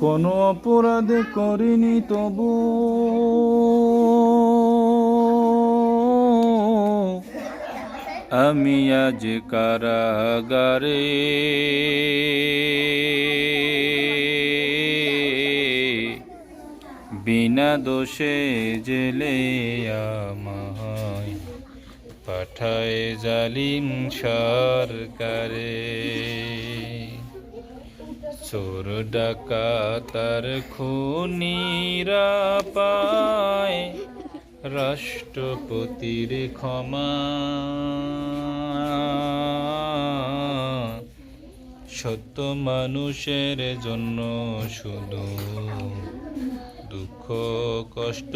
কোনো অপরাধ করিনি তবু আমি আজ কারাগারে। বিনা দোষে জেলে আমায় পাঠায় জালিম সরকারে। চোর ডাকাত আর খুনিরা পায় রাষ্ট্রপতির ক্ষমা। সত্য মানুষের জন্য শুধু দুঃখ কষ্ট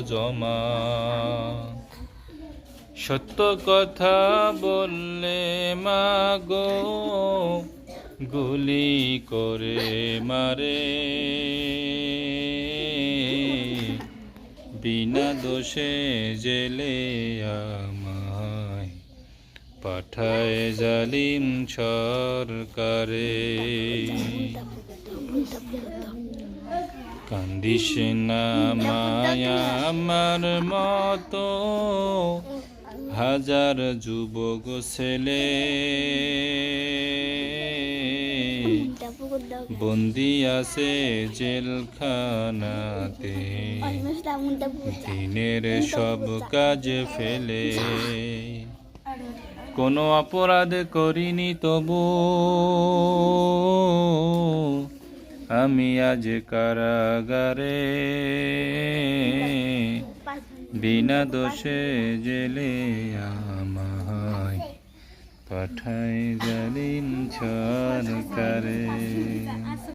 জমা। সত্য কথা বললে মাগো গুলি করে মারে। বিনা দোষে জেলে আমায় পাঠায় জালিম সরকারে। কান্দিস না মায়া আমার মতো হাজার যুবক ছেলে বন্দি আছে জেলখানাতে দিনের সব কাজ ফেলে। কোনো অপরাধ করিনি তবু আমি আজ কারাগারে। বিনা দোষে জেলে আমায় পাঠায় জালিম সরকারে।